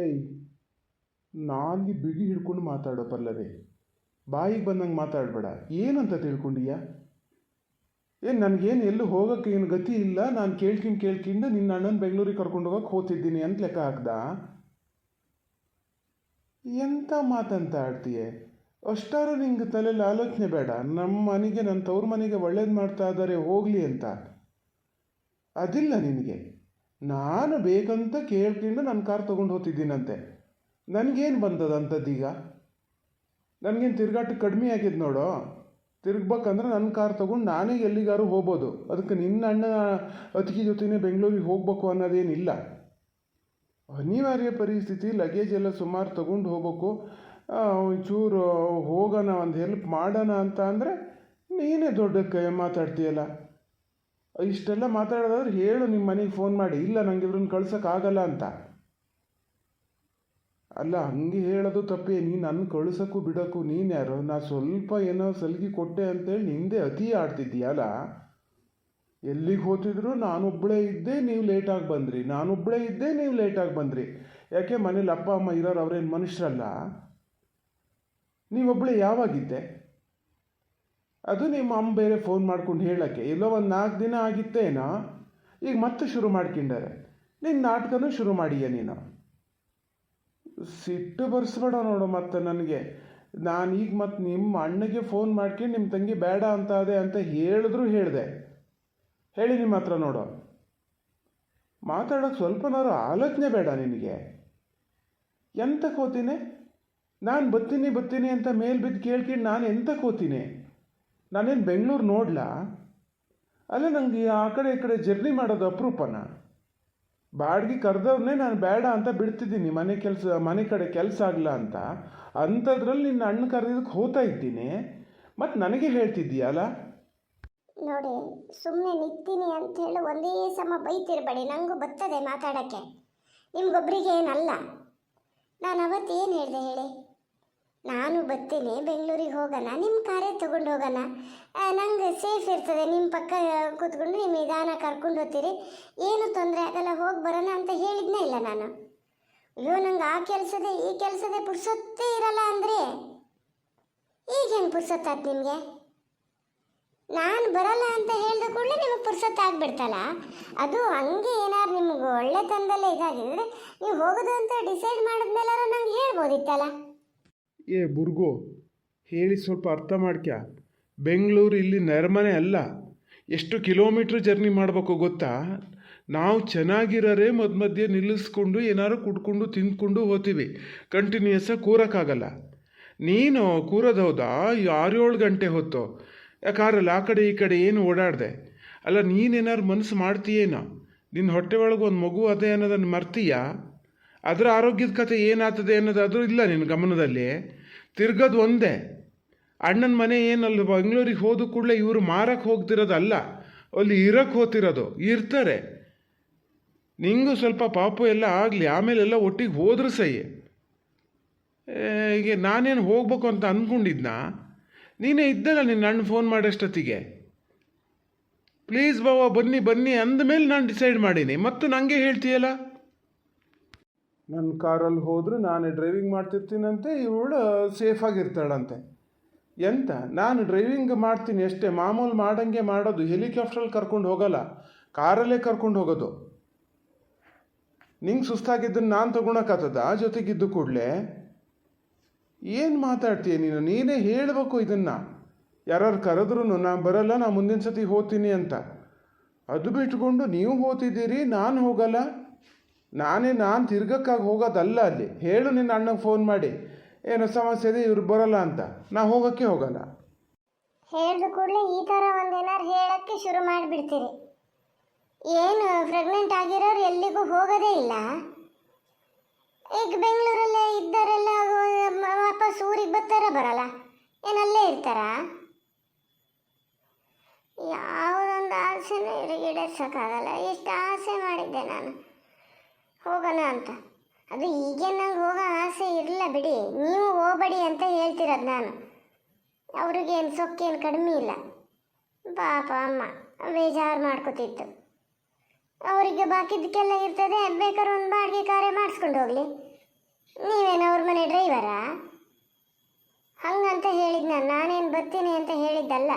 ಏಯ್, ನಾಲ್ಗೆ ಬಿಗಿ ಹಿಡ್ಕೊಂಡು ಮಾತಾಡೋ ಪಲ್ಲವಿ. ಬಾಯಿಗೆ ಬಂದಂಗೆ ಮಾತಾಡಬೇಡ. ಏನಂತ ತಿಳ್ಕೊಂಡಿಯಾ? ಏನು ನನಗೇನು ಎಲ್ಲೂ ಹೋಗೋಕ್ಕೆ ಏನು ಗತಿ ಇಲ್ಲ, ನಾನು ಕೇಳ್ಕೊಂಡು ನಿನ್ನ ಅಣ್ಣನ ಬೆಂಗಳೂರಿಗೆ ಕರ್ಕೊಂಡು ಹೋಗೋಕೆ ಹೋಗ್ತಿದ್ದೀನಿ ಅಂತ ಲೆಕ್ಕ ಹಾಕ್ದ? ಎಂಥ ಮಾತಂತ ಆಡ್ತೀಯೆ? ಅಷ್ಟಾರು ನಿಂಗೆ ತಲೆಯಲ್ಲಿ ಆಲೋಚನೆ ಬೇಡ? ನಮ್ಮ ಮನೆಗೆ, ನನ್ನ ತವ್ರ ಮನೆಗೆ ಒಳ್ಳೇದು ಮಾಡ್ತಾ ಇದ್ದಾರೆ ಹೋಗಲಿ ಅಂತ ಅದಿಲ್ಲ ನಿನಗೆ. ನಾನು ಬೇಕಂತ ಕೇಳ್ಕೊಂಡು ನನ್ನ ಕಾರ್ ತೊಗೊಂಡು ಹೋಗ್ತಿದ್ದೀನಂತೆ. ನನಗೇನು ಬಂದದಂಥದ್ದೀಗ? ನನಗೇನು ತಿರುಗಾಟಕ್ಕೆ ಕಡಿಮೆ ಆಗಿದೆ ನೋಡೋ. ತಿರುಗ್ಬೇಕಂದ್ರೆ ನನ್ನ ಕಾರ್ ತೊಗೊಂಡು ನಾನೇ ಎಲ್ಲಿಗಾರು ಹೋಗ್ಬೋದು. ಅದಕ್ಕೆ ನಿನ್ನ ಅಣ್ಣ ಅತಿಗೆ ಜೊತೆನೇ ಬೆಂಗಳೂರಿಗೆ ಹೋಗ್ಬೇಕು ಅನ್ನೋದೇನಿಲ್ಲ. ಅನಿವಾರ್ಯ ಪರಿಸ್ಥಿತಿ, ಲಗೇಜ್ ಎಲ್ಲ ಸುಮಾರು ತೊಗೊಂಡು ಹೋಗ್ಬೇಕು. ಒಂಚೂರು ಹೋಗೋಣ, ಒಂದು ಹೆಲ್ಪ್ ಮಾಡೋಣ ಅಂತ ಅಂದರೆ ನೀನೇ ದೊಡ್ಡ ಕೈ ಮಾತಾಡ್ತೀಯಲ್ಲ. ಇಷ್ಟೆಲ್ಲ ಮಾತಾಡೋದಾದ್ರೆ ಹೇಳು ನಿಮ್ಮ ಮನೆಗೆ ಫೋನ್ ಮಾಡಿ, ಇಲ್ಲ ನನಗೆ ಇವ್ರನ್ನ ಕಳ್ಸೋಕ್ಕಾಗಲ್ಲ ಅಂತ. ಅಲ್ಲ, ಹಂಗೆ ಹೇಳೋದು ತಪ್ಪೇ. ನೀನು ನನ್ನ ಕಳ್ಸೋಕ್ಕೂ ಬಿಡೋಕ್ಕೂ ನೀನು ಯಾರು? ನಾ ಸ್ವಲ್ಪ ಏನೋ ಸಲ್ಗಿ ಕೊಟ್ಟೆ ಅಂತೇಳಿ ನಿಂದೆ ಅತಿ ಆಡ್ತಿದ್ದೀಯಲ್ಲ. ಎಲ್ಲಿಗೆ ಹೋಗ್ತಿದ್ರು ನಾನೊಬ್ಬಳೇ ಇದ್ದೆ, ನೀವು ಲೇಟಾಗಿ ಬಂದ್ರಿ, ನಾನೊಬ್ಬಳೇ ಇದ್ದೆ, ನೀವು ಲೇಟಾಗಿ ಬಂದ್ರಿ. ಯಾಕೆ ಮನೇಲಿ ಅಪ್ಪ ಅಮ್ಮ ಇರೋರು, ಅವರೇನು ಮನುಷ್ಯರಲ್ಲ? ನೀವೊಬ್ಬಳೇ ಯಾವಾಗಿದ್ದೆ? ಅದು ನಿಮ್ಮ ಅಮ್ಮ ಬೇರೆ ಫೋನ್ ಮಾಡ್ಕೊಂಡು ಹೇಳೋಕ್ಕೆ ಎಲ್ಲೋ ಒಂದು 4 ದಿನ ಆಗಿತ್ತೇನೋ, ಈಗ ಮತ್ತೆ ಶುರು ಮಾಡ್ಕೊಂಡಾರೆ. ನಿನ್ನ ನಾಟಕನೂ ಶುರು ಮಾಡಿಯ ನೀನು. ಸಿಟ್ಟು ಬರ್ಸ್ಬೇಡ ನೋಡು ಮತ್ತೆ ನನಗೆ. ನಾನೀಗ ಮತ್ತೆ ನಿಮ್ಮ ಅಣ್ಣಗೆ ಫೋನ್ ಮಾಡ್ಕೊಂಡು ನಿಮ್ಮ ತಂಗಿ ಬೇಡ ಅಂತ ಅದೇ ಅಂತ ಹೇಳಿದ್ರು ಹೇಳಿದೆ. ಹೇಳಿ ನಿಮ್ಮ ಹತ್ರ ನೋಡು. ಮಾತಾಡೋಕ್ಕೆ ಸ್ವಲ್ಪನಾರು ಆಲೋಚನೆ ಬೇಡ ನಿನಗೆ? ಎಂತಕ್ಕೆ ಹೋತೀನಿ ನಾನು? ಬರ್ತೀನಿ ಅಂತ ಮೇಲೆ ಬಿದ್ದು ಕೇಳ್ಕೊಂಡು ನಾನು ಎಂತಕ್ಕೆ ಹೋತೀನಿ? ನಾನೇನು ಬೆಂಗಳೂರು ನೋಡ್ಲಾ? ಅಲ್ಲ, ನನಗೆ ಆ ಕಡೆ ಈ ಕಡೆ ಜರ್ನಿ ಮಾಡೋದು ಅಪರೂಪನ. ಬಾಡಿಗೆ ಕರೆದವ್ರನ್ನೇ ನಾನು ಬೇಡ ಅಂತ ಬಿಡ್ತಿದ್ದೀನಿ, ಮನೆ ಕಡೆ ಕೆಲಸ ಆಗಲ್ಲ ಅಂತ. ಅಂಥದ್ರಲ್ಲಿ ನಿನ್ನ ಅಣ್ಣ ಕರೆದಿದ್ದಕ್ಕೆ ಹೋಗ್ತಾ ಇದ್ದೀನಿ, ಮತ್ತು ನನಗೆ ಹೇಳ್ತಿದ್ದೀಯಲ್ಲ? ನೋಡಿ, ಸುಮ್ಮನೆ ನಿಂತೀನಿ ಅಂಥೇಳಿ ಒಂದೇ ಸಮ ಬೈತಿರ್ಬೇಡಿ. ನನಗೂ ಬರ್ತದೆ ಮಾತಾಡೋಕ್ಕೆ, ನಿಮ್ಗೊಬ್ಬರಿಗೆ ಏನಲ್ಲ. ನಾನು ಅವತ್ತೇನು ಹೇಳಿದೆ ಹೇಳಿ? ನಾನು ಬರ್ತೀನಿ, ಬೆಂಗಳೂರಿಗೆ ಹೋಗೋಣ, ನಿಮ್ಮ ಕಾರೇ ತೊಗೊಂಡು ಹೋಗೋಣ, ನಂಗೆ ಸೇಫ್ ಇರ್ತದೆ, ನಿಮ್ಮ ಪಕ್ಕ ಕೂತ್ಕೊಂಡು ನೀವು ನಿಧಾನ ಕರ್ಕೊಂಡು ಹೋಗ್ತೀರಿ, ಏನು ತೊಂದರೆ ಆಗಲ್ಲ, ಹೋಗಿ ಬರೋಣ ಅಂತ ಹೇಳಿದ್ನೇ ಇಲ್ಲ ನಾನು. ಅಯ್ಯೋ, ನಂಗೆ ಆ ಕೆಲಸದೇ ಈ ಕೆಲಸದೇ ಪುರ್ಸೊತ್ತೇ ಇರಲ್ಲ ಅಂದರೆ ಈಗ ಹೆಂಗೆ ಪುರ್ಸೊತ್ತಾಯ್ತು ನಿಮಗೆ? ನಾನು ಬರಲ್ಲ ಅಂತ ಹೇಳಿದ ಕೂಡಲೇ ನಿಮಗೆ ಪುರ್ಸೊತ್ತಾಗ್ಬಿಡ್ತಲ್ಲ. ಅದು ಹಂಗೆ ಏನಾದ್ರು ನಿಮ್ಗೆ ಒಳ್ಳೆತನದಲ್ಲೇ ಇದಾಗಿದ್ರೆ ನೀವು ಹೋಗೋದು ಅಂತ ಡಿಸೈಡ್ ಮಾಡಿದ್ಮೇಲಾರು ನಂಗೆ ಹೇಳ್ಬೋದಿತ್ತಲ್ಲ. ಏ ಬುರ್ಗು, ಹೇಳಿ ಸ್ವಲ್ಪ ಅರ್ಥ ಮಾಡ್ಕ್ಯಾ. ಬೆಂಗಳೂರು ಇಲ್ಲಿ ನೆರಮನೆ ಅಲ್ಲ. ಎಷ್ಟು ಕಿಲೋಮೀಟ್ರ್ ಜರ್ನಿ ಮಾಡಬೇಕು ಗೊತ್ತಾ? ನಾವು ಚೆನ್ನಾಗಿರೋರೆ ಮಧ್ಯೆ ನಿಲ್ಲಿಸ್ಕೊಂಡು ಏನಾರು ಕುಡ್ಕೊಂಡು ತಿಂದ್ಕೊಂಡು ಹೋಗ್ತೀವಿ. ಕಂಟಿನ್ಯೂಯಸ್ಸಾಗಿ ಕೂರೋಕ್ಕಾಗಲ್ಲ. ನೀನು ಕೂರೋದು ಹೌದಾ 6-7 ಗಂಟೆ ಹೊತ್ತು ಯಾಕಾರಲ್ಲ ಆ ಕಡೆ ಈ ಕಡೆ ಏನು ಓಡಾಡಿದೆ? ಅಲ್ಲ, ನೀನೇನಾರು ಮನಸ್ಸು ಮಾಡ್ತೀಯೇನೋ? ನಿನ್ನ ಹೊಟ್ಟೆ ಒಳಗೆ ಒಂದು ಮಗು ಅದೇ ಅನ್ನೋದನ್ನು ಮರ್ತೀಯಾ? ಅದರ ಆರೋಗ್ಯದ ಕಥೆ ಏನಾಗ್ತದೆ ಅನ್ನೋದಾದರೂ ಇಲ್ಲ ನಿನ್ನ ಗಮನದಲ್ಲಿ. ತಿರ್ಗೋದು ಒಂದೇ. ಅಣ್ಣನ ಮನೆ ಏನಲ್ಲ, ಬೆಂಗಳೂರಿಗೆ ಹೋದ ಕೂಡಲೇ ಇವರು ಮಾರಕ್ಕೆ ಹೋಗ್ತಿರೋದಲ್ಲ, ಅಲ್ಲಿ ಇರೋಕ್ಕೆ ಹೋಗ್ತಿರೋದು. ಇರ್ತಾರೆ. ನಿಂಗೂ ಸ್ವಲ್ಪ ಪಾಪು ಎಲ್ಲ ಆಗಲಿ, ಆಮೇಲೆಲ್ಲ ಒಟ್ಟಿಗೆ ಹೋದ್ರೆ ಸೈ. ಹೀಗೆ ನಾನೇನು ಹೋಗ್ಬೇಕು ಅಂತ ಅಂದ್ಕೊಂಡಿದ್ನಾ? ನೀನೇ ಇದ್ದಲ್ಲ ನಿನ್ನ ಅಣ್ಣ ಫೋನ್ ಮಾಡೋಷ್ಟೊತ್ತಿಗೆ. ಪ್ಲೀಸ್ ಬಾವ ಬನ್ನಿ ಅಂದಮೇಲೆ ನಾನು ಡಿಸೈಡ್ ಮಾಡೀನಿ, ಮತ್ತು ನನಗೆ ಹೇಳ್ತೀಯಲ್ಲ. ನನ್ನ ಕಾರಲ್ಲಿ ಹೋದ್ರೆ ನಾನೇ ಡ್ರೈವಿಂಗ್ ಮಾಡ್ತಿರ್ತೀನಂತೆ, ಇವಳು ಸೇಫಾಗಿರ್ತಾಳಂತೆ. ಎಂತ? ನಾನು ಡ್ರೈವಿಂಗ್ ಮಾಡ್ತೀನಿ ಅಷ್ಟೇ, ಮಾಮೂಲು ಮಾಡಂಗೆ ಮಾಡೋದು. ಹೆಲಿಕಾಪ್ಟ್ರಲ್ಲಿ ಕರ್ಕೊಂಡು ಹೋಗೋಲ್ಲ, ಕಾರಲ್ಲೇ ಕರ್ಕೊಂಡು ಹೋಗೋದು. ನಿಂಗೆ ಸುಸ್ತಾಗಿದ್ದನ್ನು ನಾನು ತೊಗೊಳಕ್ಕಾಗ್ತದ ಜೊತೆಗಿದ್ದು ಕೂಡಲೇ? ಏನು ಮಾತಾಡ್ತೀಯ ನೀನು? ನೀನೇ ಹೇಳಬೇಕು ಇದನ್ನು. ಯಾರು ಕರೆದ್ರೂ ನಾನು ಬರಲ್ಲ, ನಾನು ಮುಂದಿನ ಸತಿ ಹೋಗ್ತೀನಿ ಅಂತ. ಅದು ಬಿಟ್ಕೊಂಡು ನೀವು ಹೋಗ್ತಿದ್ದೀರಿ, ನಾನು ಹೋಗಲ್ಲ. ನಾನು ತಿರ್ಗಕ್ಕಾಗಿ ಹೋಗೋದಲ್ಲ ಅಲ್ಲಿ. ಹೇಳು ನಿನ್ನ ಅಣ್ಣಗೆ ಫೋನ್ ಮಾಡಿ, ಏನೋ ಸಮಸ್ಯೆ ಇದೆ, ಇವ್ರು ಬರೋಲ್ಲ ಅಂತ. ನಾ ಹೋಗೋಕ್ಕೆ ಹೋಗಲ್ಲ. ಹೇಳಿದ ಕೂಡಲೇ ಈ ಥರ ಒಂದೇನಾರು ಹೇಳೋಕ್ಕೆ ಶುರು ಮಾಡಿಬಿಡ್ತೀರಿ. ಏನು ಪ್ರೆಗ್ನೆಂಟ್ ಆಗಿರೋರು ಎಲ್ಲಿಗೂ ಹೋಗೋದೇ ಇಲ್ಲ? ಈಗ ಬೆಂಗಳೂರಲ್ಲೇ ಇದ್ದಾರೆಲ್ಲ ವಾಪಸ್ ಊರಿಗೆ ಬರ್ತಾರ ಬರಲ್ಲ? ಏನಲ್ಲೇ ಇರ್ತಾರಾ? ಯಾವುದೊಂದು ಆಸೆನೂ ಈಡೇರ್ಸೋಕ್ಕಾಗಲ್ಲ. ಎಷ್ಟು ಆಸೆ ಮಾಡಿದ್ದೆ ನಾನು ಹೋಗೋಣ ಅಂತ. ಅದು ಈಗೇನು ನಂಗೆ ಹೋಗೋ ಆಸೆ ಇರಲಿಲ್ಲ ಬಿಡಿ, ನೀವು ಹೋಗಬೇಡಿ ಅಂತ ಹೇಳ್ತಿರೋದು ನಾನು. ಅವ್ರಿಗೇನು ಸೊಕ್ಕೇನು ಕಡಿಮೆ ಇಲ್ಲ. ಪಾಪ ಅಮ್ಮ ಬೇಜಾರು ಮಾಡ್ಕೋತಿತ್ತು. ಅವರಿಗೆ ಬಾಕಿದ್ದಕ್ಕೆಲ್ಲ ಇರ್ತದೆ, ಬೇಕಾದ್ರೆ ಒಂದು ಬಾಡಿಗೆ ಕಾರೇ ಮಾಡಿಸ್ಕೊಂಡು ಹೋಗಲಿ, ನೀವೇನು ಅವ್ರ ಮನೆ ಡ್ರೈವರಾ? ಹಂಗಂತ ಹೇಳಿದ್ ನಾನೇನು ಬರ್ತೀನಿ ಅಂತ ಹೇಳಿದ್ದಲ್ಲ.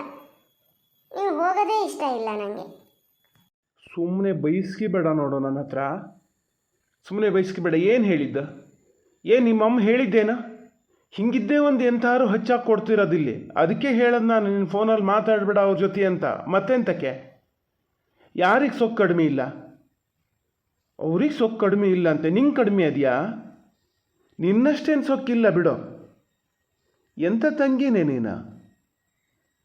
ನೀವು ಹೋಗೋದೇ ಇಷ್ಟ ಇಲ್ಲ ನನಗೆ. ಸುಮ್ಮನೆ ಬೈಸ್ಕಿಬೇಡ ನೋಡು ನನ್ನ ಹತ್ರ, ಸುಮ್ಮನೆ ಬೈಸ್ಕಿಬೇಡ. ಏನು ಹೇಳಿದ್ದ? ಏನು ನಿಮ್ಮಮ್ಮ ಹೇಳಿದ್ದೇನ? ಹಿಂಗಿದ್ದೇ ಒಂದು ಎಂಥಾರು ಹಚ್ಚಾಕಿ ಕೊಡ್ತಿರೋದಿಲ್ಲಿ. ಅದಕ್ಕೆ ಹೇಳೋದು ನಾನು ನಿನ್ನ ಫೋನಲ್ಲಿ ಮಾತಾಡಬೇಡ ಅವ್ರ ಜೊತೆ ಅಂತ. ಮತ್ತೆಂತಕ್ಕೆ? ಯಾರಿಗೆ ಸೊಕ್ಕು ಕಡಿಮೆ ಇಲ್ಲ? ಅವ್ರಿಗೆ ಸೊಕ್ಕು ಕಡಿಮೆ ಇಲ್ಲ ಅಂತೆ, ನಿಂಗೆ ಕಡಿಮೆ ಅದೆಯಾ? ನಿನ್ನಷ್ಟೇನು ಸೊಕ್ಕಿಲ್ಲ ಬಿಡೋ. ಎಂಥ ತಂಗಿನೇ ನೀನು?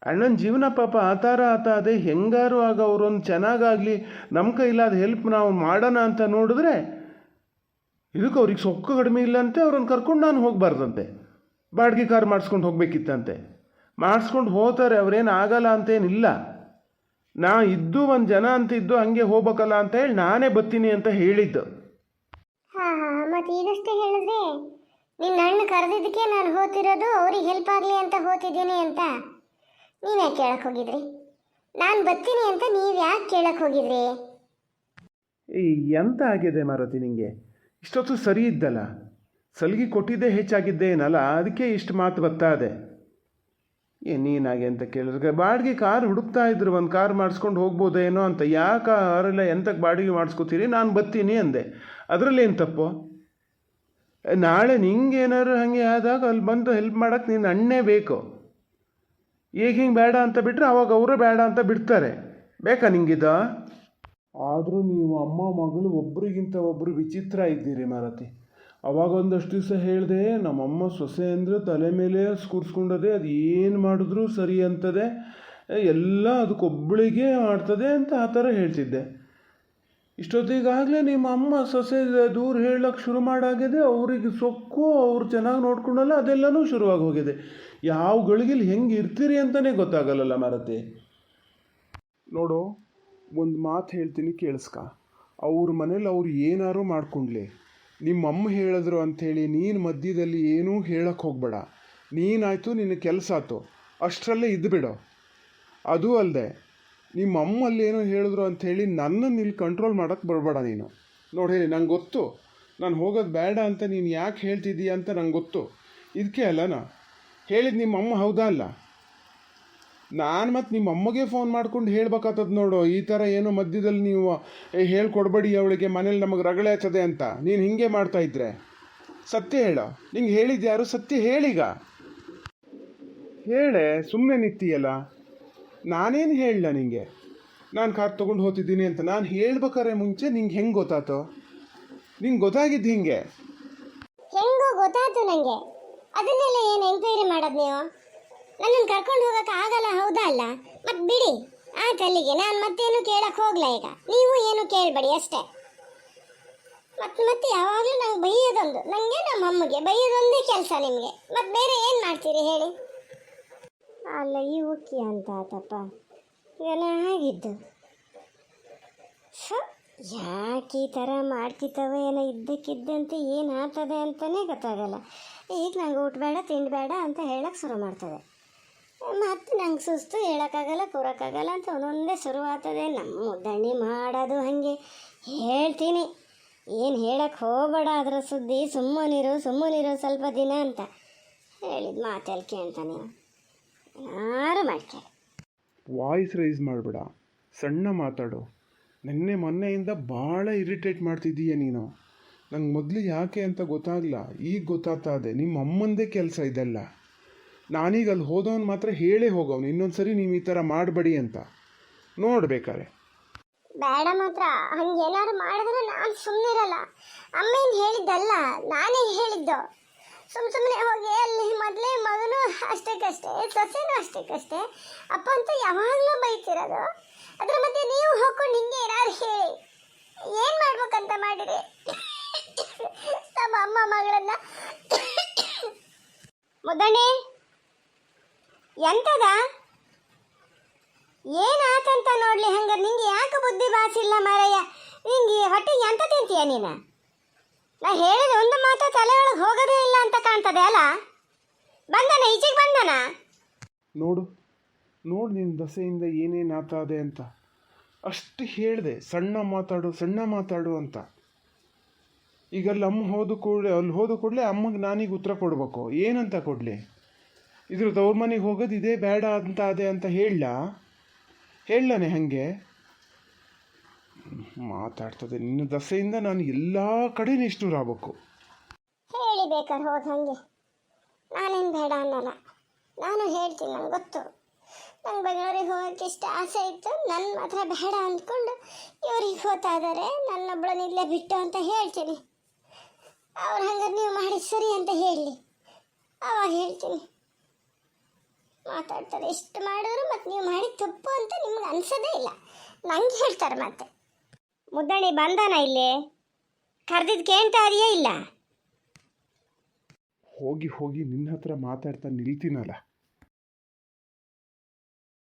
ಅಣ್ಣನ ಜೀವನ ಪಾಪ ಆತ ಅದೇ ಹೆಂಗಾರು ಆಗ ಅವರೊಂದು ಚೆನ್ನಾಗಾಗಲಿ, ನಮ್ಮ ಕೈಲಾದ ಹೆಲ್ಪ್ ನಾವು ಮಾಡೋಣ ಅಂತ ನೋಡಿದ್ರೆ ಇದಕ್ಕೆ ಅವ್ರಿಗೆ ಸೊಕ್ಕು ಕಡಿಮೆ ಇಲ್ಲಂತೆ. ಅವ್ರನ್ನ ಕರ್ಕೊಂಡು ನಾನು ಹೋಗಬಾರ್ದಂತೆ, ಬಾಡಿಗೆ ಕಾರ್ ಮಾಡಿಸ್ಕೊಂಡು ಹೋಗಬೇಕಿತ್ತಂತೆ. ಮಾಡಿಸ್ಕೊಂಡು ಹೋಗ್ತಾರೆ, ಅವ್ರೇನು ಆಗಲ್ಲ ಅಂತೇನಿಲ್ಲ. ನಾ ಇದ್ದು ಒಂದು ಜನ ಅಂತ ಇದ್ದು ಹಂಗೆ ಹೋಗ್ಬೇಕಲ್ಲ ಅಂತ ಹೇಳಿ ನಾನೇ ಬರ್ತೀನಿ ಅಂತ ಹೇಳಿದ್ದು. ಹಾಂ ಹಾಂ, ಮತ್ತು ಈಗಷ್ಟೇ ಹೇಳಿದ್ರೆ ನಿನ್ನ ಅಣ್ಣ ಕರೆದಿದ್ದಕ್ಕೆ ನಾನು ಹೋಗ್ತಿರೋದು ಅವ್ರಿಗೆ ಹೆಲ್ಪ್ ಆಗಲಿ ಅಂತ ಹೋಗ್ತಿದ್ದೀನಿ ಅಂತ. ನೀವ್ಯಾಕೆ ಕೇಳಕ್ಕೆ ಹೋಗಿದ್ರಿ? ನಾನು ಬರ್ತೀನಿ ಅಂತ ನೀವು ಯಾಕೆ ಕೇಳಕ್ಕೆ ಹೋಗಿದ್ರಿ? ಎಂತ ಆಗಿದೆ ಮಾರತಿ ನಿಂಗೆ? ಇಷ್ಟೊತ್ತು ಸರಿ ಇದ್ದಲ್ಲ, ಸಲ್ಗಿ ಕೊಟ್ಟಿದ್ದೇ ಹೆಚ್ಚಾಗಿದ್ದೇ ಏನಲ್ಲ, ಅದಕ್ಕೆ ಇಷ್ಟು ಮಾತು ಬರ್ತಾ ಇದೆ. ನೀನಾಗೆ ಅಂತ ಕೇಳಿದ್ರೆ ಬಾಡಿಗೆ ಕಾರ್ ಹುಡುಕ್ತಾ ಇದ್ರು, ಒಂದು ಕಾರ್ ಮಾಡಿಸ್ಕೊಂಡು ಹೋಗ್ಬೋದೇನೋ ಅಂತ. ಯಾಕೆ ಅವರೆಲ್ಲ ಎಂತಕ್ಕೆ ಬಾಡಿಗೆ ಮಾಡಿಸ್ಕೋತೀರಿ? ನಾನು ಬರ್ತೀನಿ ಅಂದೆ. ಅದರಲ್ಲೇನು ತಪ್ಪು? ನಾಳೆ ನಿಂಗೆ ಏನಾದ್ರು ಹಾಗೆ ಆದಾಗ ಅಲ್ಲಿ ಬಂದು ಹೆಲ್ಪ್ ಮಾಡೋಕ್ಕೆ ನೀನು ಅಣ್ಣೇ ಬೇಕು. ಈಗ ಹಿಂಗೆ ಬೇಡ ಅಂತ ಬಿಟ್ಟರೆ ಅವಾಗ ಅವರು ಬೇಡ ಅಂತ ಬಿಡ್ತಾರೆ. ಬೇಕಾ ನಿಂಗಿದ? ಆದರೂ ನೀವು ಅಮ್ಮ ಮಗಳು ಒಬ್ರಿಗಿಂತ ಒಬ್ಬರು ವಿಚಿತ್ರ ಇದ್ದೀರಿ ಮಾರತಿ. ಅವಾಗ ಒಂದಷ್ಟು ದಿವಸ ಹೇಳಿದೆ, ನಮ್ಮಮ್ಮ ಸೊಸೆ ಅಂದರೆ ತಲೆ ಮೇಲೆ ಕೂರಿಸ್ಕೊಂಡದೆ, ಅದು ಏನು ಮಾಡಿದ್ರೂ ಸರಿ ಅಂತದೆ, ಎಲ್ಲ ಅದಕ್ಕೊಬ್ಬಳಿಗೆ ಮಾಡ್ತದೆ ಅಂತ ಆ ಥರ ಹೇಳ್ತಿದ್ದೆ. ಇಷ್ಟೊತ್ತಿಗಾಗಲೇ ನಿಮ್ಮ ಅಮ್ಮ ಸೊಸೆ ದೂರ ಹೇಳಕ್ಕೆ ಶುರು ಮಾಡಾಗಿದೆ. ಅವ್ರಿಗೆ ಸೊಕ್ಕು, ಅವ್ರು ಚೆನ್ನಾಗಿ ನೋಡ್ಕೊಂಡಲ್ಲ, ಅದೆಲ್ಲನೂ ಶುರುವಾಗಿ ಹೋಗಿದೆ. ಯಾವ ಗಳಿಗೆಲ್ಲಿ ಹೆಂಗೆ ಇರ್ತೀರಿ ಅಂತಲೇ ಗೊತ್ತಾಗಲ್ಲಲ್ಲ ಮಾರತಿ. ನೋಡು, ಒಂದು ಮಾತು ಹೇಳ್ತೀನಿ ಕೇಳಿಸ್ಕ. ಅವ್ರ ಮನೇಲಿ ಅವ್ರು ಏನಾರು ಮಾಡ್ಕೊಂಡ್ಲಿ, ನಿಮ್ಮಮ್ಮ ಹೇಳಿದ್ರು ಅಂಥೇಳಿ ನೀನು ಮಧ್ಯದಲ್ಲಿ ಏನೂ ಹೇಳಕ್ಕೆ ಹೋಗಬೇಡ. ನೀನಾಯಿತು, ನಿನ್ನ ಕೆಲಸ ಆಯ್ತು, ಅಷ್ಟರಲ್ಲೇ ಇದ್ದುಬಿಡು. ಅದೂ ಅಲ್ಲದೆ ನಿಮ್ಮ ಅಮ್ಮಲ್ಲಿ ಏನೋ ಹೇಳಿದ್ರು ಅಂಥೇಳಿ ನನ್ನನ್ನು ಇಲ್ಲಿ ಕಂಟ್ರೋಲ್ ಮಾಡೋಕ್ಕೆ ಬರಬೇಡ ನೀನು. ನೋಡಿ ಹೇಳಿ, ನಂಗೆ ಗೊತ್ತು ನಾನು ಹೋಗೋದು ಬೇಡ ಅಂತ ನೀನು ಯಾಕೆ ಹೇಳ್ತಿದ್ದೀಯ ಅಂತ ನಂಗೆ ಗೊತ್ತು. ಇದಕ್ಕೆ ಅಲ್ಲನಾ ಹೇಳಿದ್ದು ನಿಮ್ಮ ಅಮ್ಮ, ಹೌದಾ ಅಲ್ಲ? ನಾನು ಮತ್ತು ನಿಮ್ಮ ಅಮ್ಮಗೆ ಫೋನ್ ಮಾಡ್ಕೊಂಡು ಹೇಳ್ಬೇಕಾಗ್ತದೆ ನೋಡು. ಈ ಥರ ಏನೋ ಮಧ್ಯದಲ್ಲಿ ನೀವು ಹೇಳ್ಕೊಡ್ಬೇಡಿ ಅವಳಿಗೆ, ಮನೇಲಿ ನಮಗೆ ರಗಳೆ ಹಚ್ಚದೆ ಅಂತ ನೀನು ಹಿಂಗೆ ಮಾಡ್ತಾಯಿದ್ರೆ. ಸತ್ಯ ಹೇಳೋ, ನಿಂಗೆ ಹೇಳಿದ್ದು ಯಾರು? ಸತ್ಯ ಹೇಳೀಗ, ಹೇಳೆ. ಸುಮ್ಮನೆ ನಿಂತೀಯಲ್ಲ. ನಾನೇನು ಹೇಳಲ್ಲ ನಿಂಗೆ ನಾನು ಕಾರ್ ತೊಗೊಂಡು ಹೋಗ್ತಿದ್ದೀನಿ ಅಂತ. ನಾನು ಹೇಳ್ಬೇಕಾರೆ ಮುಂಚೆ ನಿಂಗೆ ಹೆಂಗೆ ಗೊತ್ತಾಯ್ತು? ನಿಂಗೆ ಗೊತ್ತಾಗಿದ್ದು ಹಿಂಗೆ? ಹೆಂಗೋ ಗೊತ್ತಾಯ್ತು ನನಗೆ. ಅದನ್ನೆಲ್ಲ ಏನು ಎಂಕ್ವೈರಿ ಮಾಡೋದು ನೀವು? ನನ್ನನ್ನು ಕರ್ಕೊಂಡು ಹೋಗೋಕೆ ಆಗಲ್ಲ, ಹೌದಾ ಅಲ್ಲ? ಮತ್ತು ಬಿಡಿ ಆಯ್ತು ಅಲ್ಲಿಗೆ. ನಾನು ಮತ್ತೇನು ಕೇಳಕ್ಕೆ ಹೋಗಲ್ಲ ಈಗ. ನೀವು ಏನು ಕೇಳಬೇಡಿ ಅಷ್ಟೇ. ಮತ್ತೆ ಯಾವಾಗಲೂ ನಂಗೆ ಬೈಯೋದೊಂದು, ನನಗೆ ನಮ್ಮ ಅಮ್ಮಗೆ ಬೈಯೋದೊಂದೇ ಕೆಲಸ ನಿಮಗೆ. ಮತ್ತು ಬೇರೆ ಏನು ಮಾಡ್ತೀರಿ ಹೇಳಿ? ಅಲ್ಲ, ಈ ಉಕ್ಕಿ ಅಂತ ಆತಪ್ಪ ಇವೆಲ್ಲ ಆಗಿದ್ದು. ಸೊ ಯಾಕೆ ಈ ಥರ ಮಾಡ್ತಿತ್ತವ ಏನೋ ಇದ್ದಕ್ಕಿದ್ದಂತೆ ಏನು ಆಗ್ತದೆ ಅಂತಲೇ ಗೊತ್ತಾಗಲ್ಲ. ಈಗ ನಂಗೆ ಊಟ ಬೇಡ ತಿಂಡಿ ಬೇಡ ಅಂತ ಹೇಳಕ್ಕೆ ಶುರು ಮಾಡ್ತದೆ. ಮತ್ತು ನಂಗೆ ಸುಸ್ತು, ಹೇಳೋಕ್ಕಾಗಲ್ಲ ಕೂರೋಕ್ಕಾಗಲ್ಲ ಅಂತ ಒಂದೊಂದೇ ಶುರುವಾಗ್ತದೆ. ನಮ್ಮ ಮುದ್ದಣ್ಣಿ ಮಾಡೋದು ಹಾಗೆ. ಹೇಳ್ತೀನಿ, ಏನು ಹೇಳಕ್ಕೆ ಹೋಗಬೇಡ ಅದರ ಸುದ್ದಿ, ಸುಮ್ಮನಿರು ಸ್ವಲ್ಪ ದಿನ ಅಂತ ಹೇಳಿದ ಮಾತೆಲ್ಲ ಕೇಳ್ತಾನೆ. ಯಾರು ಮಾಡ್ತಾರೆ. ವಾಯ್ಸ್ ರೈಸ್ ಮಾಡಬೇಡ, ಸಣ್ಣ ಮಾತಾಡು. ಮೊನ್ನೆಯಿಂದ ಭಾಳ ಇರಿಟೇಟ್ ಮಾಡ್ತಿದ್ದೀಯ ನೀನು. ನಂಗೆ ಮೊದಲು ಯಾಕೆ ಅಂತ ಗೊತ್ತಾಗಲ್ಲ, ಈಗ ಗೊತ್ತಾಗ್ತಾ ಇದೆ. ನಿಮ್ಮ ಅಮ್ಮಂದೇ ಕೆಲಸ ಇದೆಲ್ಲ. ನಾನೀಗ ಅಲ್ಲಿ ಹೋದವನು ಮಾತ್ರ ಹೇಳೇ ಹೋಗೋನು, ಇನ್ನೊಂದು ಸರಿ ನೀವು ಈ ಥರ ಮಾಡಬೇಡಿ ಅಂತ. ನೋಡ್ಬೇಕಾರೆ ಬೇಡ ಮಾತ್ರ ಹಂಗೇನಾದ್ರು ಮಾಡಿದ್ರೆ ನಾನು ಸುಮ್ಮನಿರಲ್ಲ. ಅಮ್ಮೇನು ಹೇಳಿದ್ದಲ್ಲ, ನಾನೇ ಹೇಳಿದ್ದು. ಸುಮ್ಮನೆ ಹೋಗಿ ಅಲ್ಲಿ ಮೊದಲೇ ಮಗನೂ ಅಷ್ಟಕ್ಕಷ್ಟೇ, ಸೊಸೆನೂ ಅಷ್ಟಕ್ಕಷ್ಟೇ, ಅಪ್ಪ ಅಂತ ಯಾವಾಗಲೂ ಬೈತಿರೋದು. ಅದ್ರ ಮಧ್ಯೆ ನೀವು ಹೋಗ್ಕೊಂಡು ಹಿಂಗೆ ಏನಾದ್ರು ಹೇಳಿ ಏನು ಮಾಡ್ಬೇಕಂತ ಮಾಡಿರಿ? ನಮ್ಮ ಅಮ್ಮ ಮಗಳನ್ನ ಮುದ್ದಣ್ಣಿ ಎಂತದ ಏನಾತಂತ ನೋಡ್ಲಿ. ಹಂಗಾರೆ ನಿಂಗೆ ಯಾಕೆ ಬುದ್ಧಿ ಬಾಸಿಲ್ಲ ಮಾರಯ್ಯ? ನಿಂಗೆ ಹೊಟ್ಟೆಗೆ ಎಂತ ತಿಂತೀಯ ನೀನು? ನಾ ಹೇಳಿದ ಒಂದು ಮಾತು ತಲೆ ಒಳಗೆ ಹೋಗೋದೇ ಇಲ್ಲ ಅಂತ ಕಾಣ್ತದೆ ಅಲ್ಲ? ಬಂದನ ಈಚೆಗೆ ಬಂದನ? ನೋಡು ನಿನ್ನ ದಸೆಯಿಂದ ಏನೇನು ಆಗ್ತದೆ ಅಂತ ಅಷ್ಟು ಹೇಳಿದೆ. ಸಣ್ಣ ಮಾತಾಡು ಅಂತ. ಈಗ ಅಲ್ಲಿ ಅಮ್ಮ ಹೋದ ಕೂಡಲೇ ಅಮ್ಮಗೆ ನಾನೀಗ ಉತ್ತರ ಕೊಡಬೇಕು. ಏನಂತ ಕೊಡಲಿ? ಇದ್ರ ತವ್ರ ಮನೆಗೆ ಹೋಗೋದು ಇದೇ ಬೇಡ ಅಂತ ಅದೇ ಅಂತ ಹೇಳಲಾನೆ ಹಾಗೆ ಮಾತಾಡ್ತದೆ. ನಿನ್ನ ದಸೆಯಿಂದ ನಾನು ಎಲ್ಲ ಕಡೆ ನಿಷ್ಠೂರ ಆಗ್ಬೇಕು. ಹೇಳಿ ಬೇಕಾದ್ರೆ ಹೋಗಿ ಹಾಗೆ, ನಾನೇನು ಬೇಡ ಅನ್ನಲ್ಲ. ನಾನು ಹೇಳ್ತೀನಿ, ನಂಗೆ ಗೊತ್ತು. ನಂಗೆ ಬೆಂಗಳೂರಿಗೆ ಹೋಗೋಕ್ಕೆ ಇಷ್ಟ ಆಸೆ ಇತ್ತು, ನನ್ನ ಮಾತ್ರ ಬೇಡ ಅಂದ್ಕೊಂಡು ಇವ್ರಿಗೆ ಹೋಗ್ತಾ ಇದ್ದಾರೆ, ನನ್ನೊಬ್ಬಳನ್ನ ಇಲ್ಲೇ ಬಿಟ್ಟು ಅಂತ ಹೇಳ್ತೀನಿ. ಅವ್ರು ಹಂಗಾರೆ ನೀವು ಮಾಡಿ ಸರಿ ಅಂತ ಹೇಳಲಿ, ಆವಾಗ ಹೇಳ್ತೀನಿ. ಮಾತಾಡ್ತಾರೆ ಎಷ್ಟು ಮಾಡಿದ್ರು ಮತ್ತು ನೀವು ಮಾಡಿ ತಪ್ಪು ಅಂತ ನಿಮ್ಗೆ ಅನ್ಸೋದೇ ಇಲ್ಲ. ನಂಗೆ ಹೇಳ್ತಾರೆ ಮತ್ತೆ. ಮುದ್ದಣಿ ಬಂದಾನ ಇಲ್ಲಿ? ಕರೆದಿದ್ದು ಕೇಳ್ತಾ ಇದೆಯೇ ಇಲ್ಲ? ಹೋಗಿ ನಿನ್ನ ಹತ್ರ ಮಾತಾಡ್ತಾ ನಿಲ್ತೀನಲ್ಲ,